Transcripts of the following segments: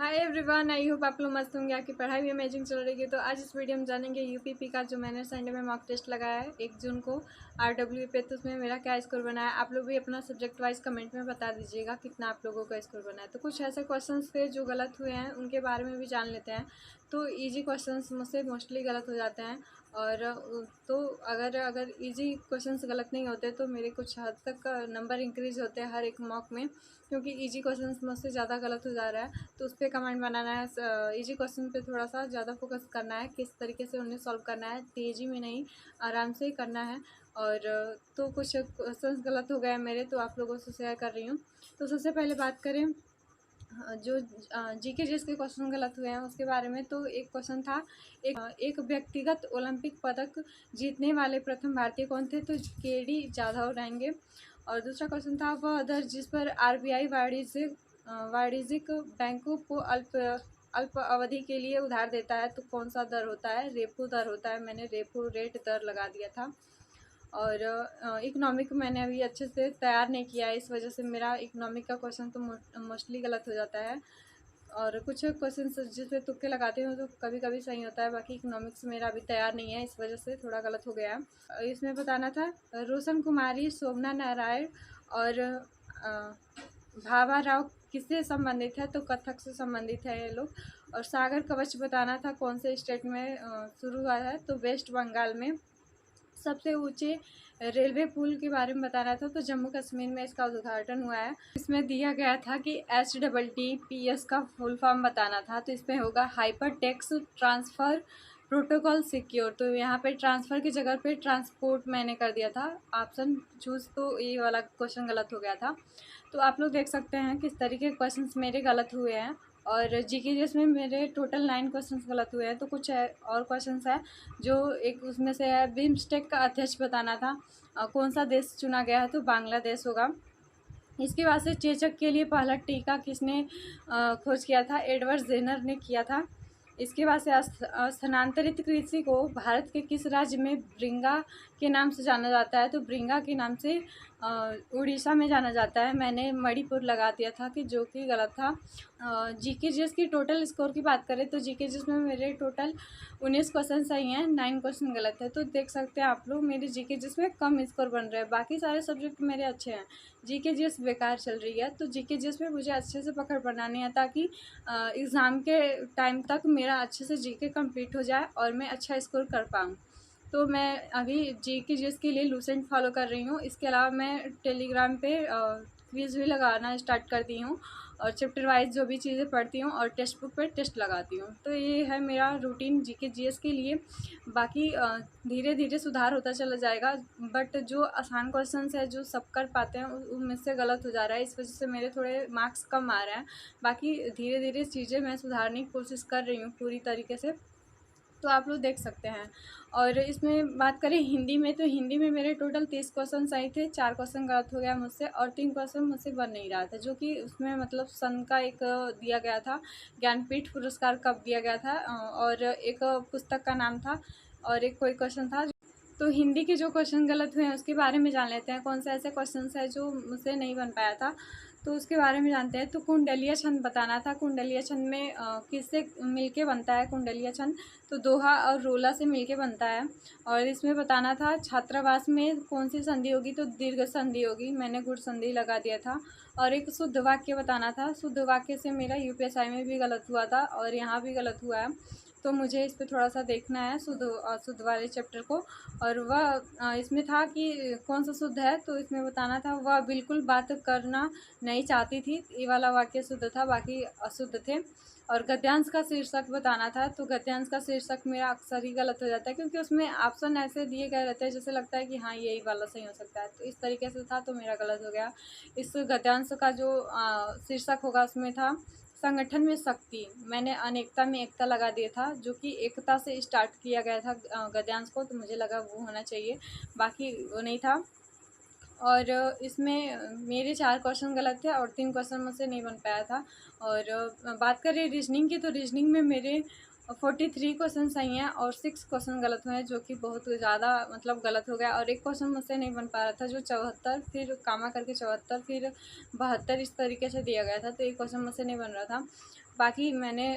Hi everyone, I hope आप लोग मस्त होंगे। आपकी पढ़ाई भी अमेजिंग चल रही है। तो आज इस वीडियो में जानेंगे यूपीपी का जो मैंने संडे में मॉक टेस्ट लगाया है 1 जून को आरडब्ल्यू पे। तो उसमें मेरा क्या स्कोर बना है, आप लोग भी अपना सब्जेक्ट वाइज कमेंट में बता दीजिएगा कितना आप लोगों का स्कोर बना है। तो कुछ ऐसे क्वेश्चन थे जो गलत हुए हैं, उनके बारे में भी जान लेते हैं। तो ईजी क्वेश्चन मुझसे मोस्टली गलत हो जाते हैं, और तो अगर इजी क्वेश्चंस गलत नहीं होते तो मेरे कुछ हद तक नंबर इंक्रीज होते हैं हर एक मॉक में, क्योंकि इजी क्वेश्चंस मुझसे ज़्यादा गलत हो जा रहा है। तो उस पर कमेंट बनाना है, इजी क्वेश्चन पे थोड़ा सा ज़्यादा फोकस करना है, किस तरीके से उन्हें सॉल्व करना है, तेज़ी में नहीं आराम से करना है। और तो कुछ क्वेश्चंस गलत हो गए हैं मेरे, तो आप लोगों से शेयर कर रही हूँ। तो सबसे पहले बात करें जो जीके जिसके क्वेश्चन गलत हुए हैं उसके बारे में। तो एक क्वेश्चन था, एक व्यक्तिगत ओलंपिक पदक जीतने वाले प्रथम भारतीय कौन थे? तो केडी जाधव रहेंगे। और दूसरा क्वेश्चन था, वह दर जिस पर आरबीआई वाणिज्यिक बैंकों को अल्प अवधि के लिए उधार देता है, तो कौन सा दर होता है? रेपो दर होता है। मैंने रेपो रेट दर लगा दिया था। और इकोनॉमिक मैंने अभी अच्छे से तैयार नहीं किया है, इस वजह से मेरा इकोनॉमिक का क्वेश्चन तो मोस्टली गलत हो जाता है। और कुछ क्वेश्चन जिसपे तुक्के लगाते हो तो कभी कभी सही होता है। बाकी इकोनॉमिक्स मेरा अभी तैयार नहीं है, इस वजह से थोड़ा गलत हो गया है। इसमें बताना था, रोशन कुमारी, शोभना नारायण और भाभा राव किससे संबंधित है? तो कथक से संबंधित है ये लोग। और सागर कवच बताना था कौन से स्टेट में शुरू हुआ है? तो वेस्ट बंगाल में। सबसे ऊंचे रेलवे पुल के बारे में बताना था, तो जम्मू कश्मीर में इसका उद्घाटन हुआ है। इसमें दिया गया था कि HTTPS का फुल फॉर्म बताना था, तो इसमें होगा hyper text transfer protocol secure. तो यहाँ पे ट्रांसफ़र की जगह पे ट्रांसपोर्ट मैंने कर दिया था ऑप्शन चूज़, तो ये वाला क्वेश्चन गलत हो गया था। तो आप लोग देख सकते हैं किस तरीके के क्वेश्चंस मेरे गलत हुए हैं। और जीके जिसमें मेरे टोटल 9 क्वेश्चंस गलत हुए हैं। तो कुछ और क्वेश्चंस है जो एक उसमें से है, बिम्स्टेक का अध्यक्ष बताना था, कौन सा देश चुना गया है? तो बांग्लादेश होगा। इसके बाद से चेचक के लिए पहला टीका किसने खोज किया था? एडवर्ड जेनर ने किया था। इसके बाद से स्थानांतरित कृषि को भारत के किस राज्य में ब्रिंगा के नाम से जाना जाता है? तो ब्रिंगा के नाम से उड़ीसा में जाना जाता है। मैंने मणिपुर लगा दिया था कि जो कि गलत था। जीके जीएस की टोटल स्कोर की बात करें तो जीके जीएस में मेरे टोटल 19 क्वेश्चन सही हैं, 9 क्वेश्चन गलत है। तो देख सकते हैं आप लोग मेरे जीके जीएस में कम स्कोर बन रहे हैं, बाकी सारे सब्जेक्ट मेरे अच्छे हैं, जीके जीएस बेकार चल रही है। तो जीके जीएस में मुझे अच्छे से पकड़ बनानी है, ताकि एग्ज़ाम के टाइम तक मेरा अच्छे से जीके कंप्लीट हो जाए और मैं अच्छा स्कोर कर पाऊँ। तो मैं अभी जीके जीएस के लिए लूसेंट फॉलो कर रही हूँ। इसके अलावा मैं टेलीग्राम पे क्विज़ भी लगाना स्टार्ट कर दी हूँ, और चैप्टर वाइज जो भी चीज़ें पढ़ती हूँ और टेक्स्ट बुक पे टेस्ट लगाती हूँ। तो ये है मेरा रूटीन जीके जीएस के लिए। बाकी धीरे धीरे सुधार होता चला जाएगा, बट जो आसान क्वेश्चंस है जो सब कर पाते हैं उनमें से गलत हो जा रहा है, इस वजह से मेरे थोड़े मार्क्स कम आ रहे हैं। बाकी धीरे धीरे चीज़ें मैं सुधारने की कोशिश कर रही हूँ पूरी तरीके से, तो आप लोग देख सकते हैं। और इसमें बात करें हिंदी में, तो हिंदी में मेरे टोटल 30 क्वेश्चन सही थे, 4 क्वेश्चन गलत हो गया मुझसे, और 3 क्वेश्चन मुझसे बन नहीं रहा था, जो कि उसमें मतलब सन का एक दिया गया था, ज्ञानपीठ पुरस्कार कब दिया गया था, और एक पुस्तक का नाम था, और एक कोई क्वेश्चन था। तो हिंदी के जो क्वेश्चन गलत हुए हैं उसके बारे में जान लेते हैं, कौन से ऐसे क्वेश्चन है जो मुझसे नहीं बन पाया था, तो उसके बारे में जानते हैं। तो कुंडलिया छंद बताना था, कुंडलिया छंद में किससे मिलके बनता है कुंडलिया छंद? तो दोहा और रोला से मिलके बनता है। और इसमें बताना था, छात्रावास में कौन सी संधि होगी? तो दीर्घ संधि होगी, मैंने गुड़ संधि लगा दिया था। और एक शुद्ध वाक्य बताना था, शुद्ध वाक्य से मेरा यूपीएसआई में भी गलत हुआ था और यहाँ भी गलत हुआ है, तो मुझे इस पर थोड़ा सा देखना है शुद्ध वाले चैप्टर को। और वह इसमें था कि कौन सा शुद्ध है, तो इसमें बताना था, वह बिल्कुल बात करना नहीं चाहती थी, ये वाला वाक्य शुद्ध था, बाकी अशुद्ध थे। और गद्यांश का शीर्षक बताना था, तो गद्यांश का शीर्षक मेरा अक्सर ही गलत हो जाता है, क्योंकि उसमें ऑप्शन ऐसे दिए गए रहते हैं जैसे लगता है कि हाँ यही वाला सही हो सकता है, तो इस तरीके से था, तो मेरा गलत हो गया। इस गद्यांश का जो शीर्षक होगा उसमें था, संगठन में शक्ति, मैंने अनेकता में एकता लगा दिया था, जो कि एकता से स्टार्ट किया गया था गद्यांश को, तो मुझे लगा वो होना चाहिए, बाकी वो नहीं था। और इसमें मेरे 4 क्वेश्चन गलत थे और 3 क्वेश्चन मुझसे नहीं बन पाया था। और बात करें रीजनिंग की, तो रीजनिंग में मेरे 43 क्वेश्चन सही हैं और 6 क्वेश्चन गलत हुए हैं, जो कि बहुत ज़्यादा मतलब गलत हो गया। और एक क्वेश्चन मुझसे नहीं बन पा रहा था, जो 74 फिर कामा करके 74 फिर 72 इस तरीके से दिया गया था, तो एक क्वेश्चन मुझसे नहीं बन रहा था। बाकी मैंने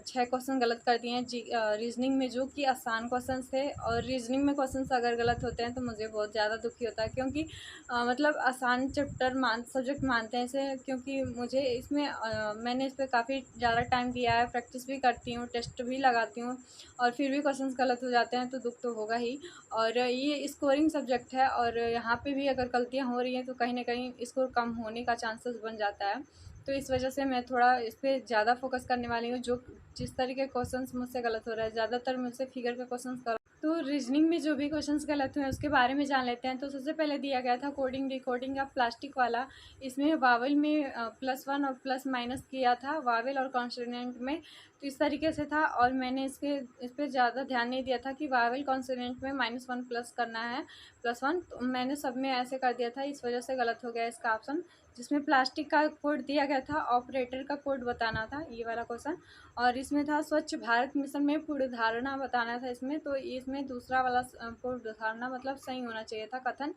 6 क्वेश्चन गलत कर दिए हैं रीजनिंग में, जो कि आसान क्वेश्चन थे। और रीजनिंग में क्वेश्चन अगर गलत होते हैं तो मुझे बहुत ज़्यादा दुखी होता है, क्योंकि मतलब आसान चैप्टर सब्जेक्ट मानते हैं इसे, क्योंकि मुझे इसमें मैंने इस पर काफ़ी ज़्यादा टाइम दिया है, प्रैक्टिस भी करती हूँ, टेस्ट भी लगाती हूँ, और फिर भी क्वेश्चन गलत हो जाते हैं तो दुख तो होगा ही। और ये स्कोरिंग सब्जेक्ट है, और यहाँ पे भी अगर गलतियाँ हो रही हैं तो कहीं ना कहीं स्कोर कम होने का चांसेस बन जाता है। तो इस वजह से मैं थोड़ा इस पर ज़्यादा फोकस करने वाली हूँ। जो जिस तरीके के क्वेश्चंस मुझसे गलत हो रहा है, ज़्यादातर मुझसे फिगर के क्वेश्चंस गलत। तो रीजनिंग में जो भी क्वेश्चंस गलत हुए हैं उसके बारे में जान लेते हैं। तो सबसे पहले दिया गया था कोडिंग डिकोडिंग का प्लास्टिक वाला। इसमें वावल में +1 और प्लस माइनस किया था, वावल और कॉन्सोनेंट में। तो इस तरीके से था, और मैंने इस पर ज़्यादा ध्यान नहीं दिया था कि वावल कॉन्सोनेंट में -1 प्लस करना है, +1। तो मैंने सब में ऐसे कर दिया था, इस वजह से गलत हो गया इसका ऑप्शन। जिसमें प्लास्टिक का कोड दिया गया था, ऑपरेटर का कोड बताना था, ये वाला क्वेश्चन। और इसमें था स्वच्छ भारत मिशन में पूर्ण धारणा बताना था इसमें। तो इसमें दूसरा वाला पूर्ण धारणा मतलब सही होना चाहिए था कथन,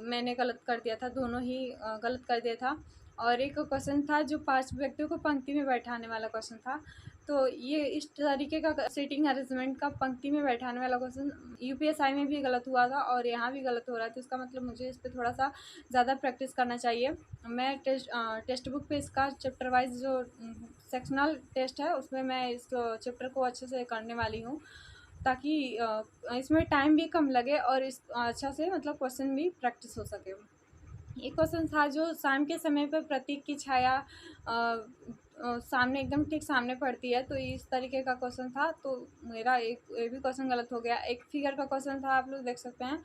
मैंने गलत कर दिया था, दोनों ही गलत कर दिया था। और एक क्वेश्चन था जो 5 व्यक्तियों को पंक्ति में बैठाने वाला क्वेश्चन था। तो ये इस तरीके का सीटिंग अरेंजमेंट का पंक्ति में बैठाने वाला क्वेश्चन यूपीएसआई में भी गलत हुआ था, और यहाँ भी गलत हो रहा है। तो इसका मतलब मुझे इस पर थोड़ा सा ज़्यादा प्रैक्टिस करना चाहिए। मैं टेक्स्ट बुक पे इसका चैप्टर वाइज जो सेक्शनल टेस्ट है उसमें मैं इस चैप्टर को अच्छे से करने वाली हूँ, ताकि इसमें टाइम भी कम लगे और इस अच्छा से मतलब क्वेश्चन भी प्रैक्टिस हो सके। एक क्वेश्चन था जो शाम के समय पर प्रतीक की छाया सामने एकदम ठीक सामने पड़ती है। तो इस तरीके का क्वेश्चन था, तो मेरा एक ये भी क्वेश्चन गलत हो गया। एक फिगर का क्वेश्चन था, आप लोग देख सकते हैं।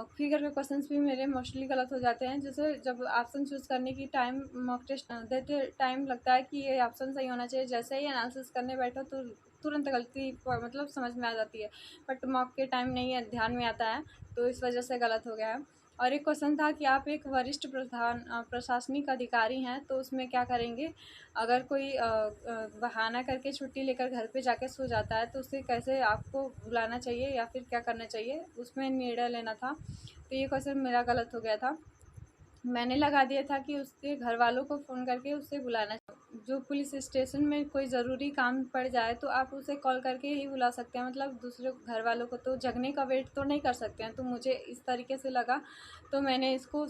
फिगर के क्वेश्चंस भी मेरे मोस्टली गलत हो जाते हैं। जैसे जब ऑप्शन चूज़ करने की टाइम मॉक टेस्ट देते टाइम लगता है कि ये ऑप्शन सही होना चाहिए, जैसे ही एनालिसिस करने बैठो तो तुरंत गलती मतलब समझ में आ जाती है, बट मॉक के टाइम नहीं है, ध्यान में आता है, तो इस वजह से गलत हो गया है। और एक क्वेश्चन था कि आप एक वरिष्ठ प्रशासनिक अधिकारी हैं, तो उसमें क्या करेंगे अगर कोई बहाना करके छुट्टी लेकर घर पे जाके सो जाता है, तो उसे कैसे आपको बुलाना चाहिए या फिर क्या करना चाहिए, उसमें निर्णय लेना था। तो ये क्वेश्चन मेरा गलत हो गया था। मैंने लगा दिया था कि उसके घर वालों को फ़ोन करके उससे बुलाना। जो पुलिस स्टेशन में कोई ज़रूरी काम पड़ जाए तो आप उसे कॉल करके ही बुला सकते हैं, मतलब दूसरे घर वालों को तो जगने का वेट तो नहीं कर सकते हैं। तो मुझे इस तरीके से लगा, तो मैंने इसको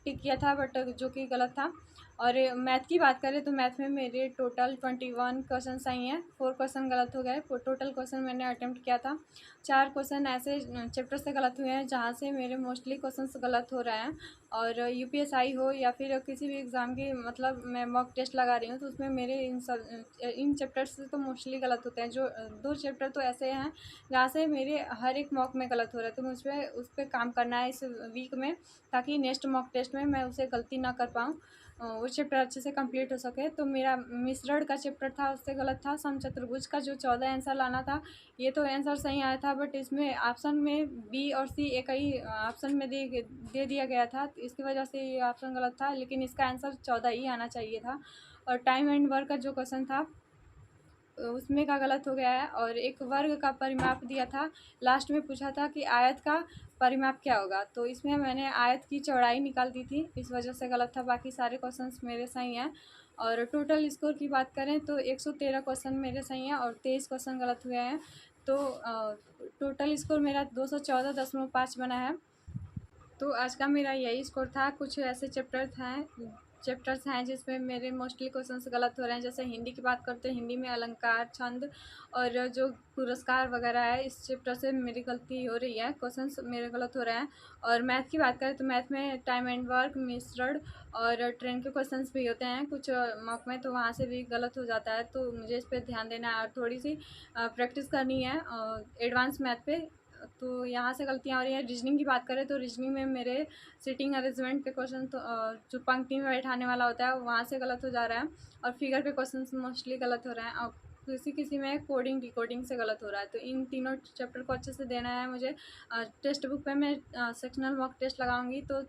टिक किया था, बट जो कि गलत था। और मैथ की बात करें तो मैथ में मेरे टोटल 21 क्वेश्चन सही हैं, 4 क्वेश्चन गलत हो गए। टोटल क्वेश्चन मैंने अटेम्प्ट किया था, 4 क्वेश्चन ऐसे चैप्टर से गलत हुए हैं जहाँ से मेरे मोस्टली क्वेश्चन गलत हो रहे हैं। और यूपीएसआई हो या फिर किसी भी एग्ज़ाम की मतलब मैं मॉक टेस्ट लगा रही हूँ, तो उसमें मेरे इन चैप्टर्स से तो मोस्टली गलत होते हैं। जो 2 चैप्टर तो ऐसे हैं जहाँ से मेरे हर एक मॉक में गलत हो रहा है, तो मुझे उस पर काम करना है इस वीक में, ताकि नेक्स्ट मॉक टेस्ट में मैं उसे गलती ना कर पाऊँ, वो चैप्टर अच्छे से कंप्लीट हो सके। तो मेरा मिश्रण का चैप्टर था, उससे गलत था। समचतुर्भुज का जो 14 आंसर लाना था, ये तो आंसर सही आया था, बट इसमें ऑप्शन में बी और सी एक ही ऑप्शन में दे दिया गया था, तो इसकी वजह से ये ऑप्शन गलत था। लेकिन इसका आंसर 14 ही आना चाहिए था। और टाइम एंड वर्क का जो क्वेश्चन था उसमें का गलत हो गया है। और एक वर्ग का परिमाप दिया था, लास्ट में पूछा था कि आयत का परिमाप क्या होगा, तो इसमें मैंने आयत की चौड़ाई निकाल दी थी, इस वजह से गलत था। बाकी सारे क्वेश्चंस मेरे सही हैं। और टोटल स्कोर की बात करें तो 113 क्वेश्चन मेरे सही हैं और 23 क्वेश्चन गलत हुए हैं। तो टोटल स्कोर मेरा 214.5 बना है। तो आज का मेरा यही स्कोर था। कुछ ऐसे चैप्टर्स हैं जिसमें मेरे मोस्टली क्वेश्चंस गलत हो रहे हैं। जैसे हिंदी की बात करते हैं, हिंदी में अलंकार, छंद और जो पुरस्कार वगैरह है, इस चैप्टर से मेरी गलती हो रही है, क्वेश्चंस मेरे गलत हो रहे हैं। और मैथ की बात करें तो मैथ में टाइम एंड वर्क, मिश्रण और ट्रेन के क्वेश्चंस भी होते हैं कुछ मॉक में, तो वहाँ से भी गलत हो जाता है। तो मुझे इस पर ध्यान देना है और थोड़ी सी प्रैक्टिस करनी है एडवांस मैथ पे। तो यहाँ से गलतियाँ हो रही हैं। रीजनिंग की बात करें तो रीजनिंग में मेरे सीटिंग अरेंजमेंट के क्वेश्चन तो जो पंक्ति में बैठाने वाला होता है वहाँ से गलत हो जा रहा है, और फिगर के क्वेश्चन मोस्टली गलत हो रहे हैं। और किसी किसी में कोडिंग डिकोडिंग से गलत हो रहा है। तो इन तीनों चैप्टर को अच्छे से देना है मुझे। टेक्स्ट बुक पे मैं सेक्शनल मॉक टेस्ट लगाऊंगी, तो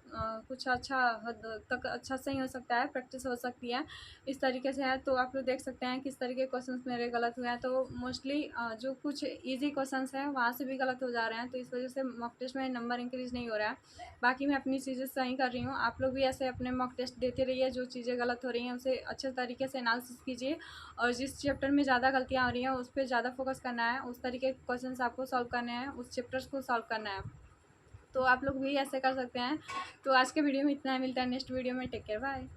कुछ अच्छा हद तक अच्छा सही हो सकता है, प्रैक्टिस हो सकती है। इस तरीके से है। तो आप लोग देख सकते हैं किस तरीके के क्वेश्चंस मेरे गलत हुए हैं। तो मोस्टली जो कुछ इजी क्वेश्चंस हैं वहाँ से भी गलत हो जा रहे हैं, तो इस वजह से मॉक टेस्ट में नंबर इंक्रीज़ नहीं हो रहा है। बाकी मैं अपनी चीज़ें सही कर रही हूँ। आप लोग भी ऐसे अपने मॉक टेस्ट देते रहिए, जो चीज़ें गलत हो रही हैं उसे अच्छे तरीके से एनालिसिस कीजिए, और जिस चैप्टर में ज़्यादा गलतियाँ हो रही हैं उस पर ज़्यादा फोकस करना है, उस तरीके के क्वेश्चंस आपको सॉल्व करने हैं, उस चैप्टर्स को सॉल्व करना है। तो आप लोग भी ऐसे कर सकते हैं। तो आज के वीडियो में इतना है, मिलता है नेक्स्ट वीडियो में। Take care, bye.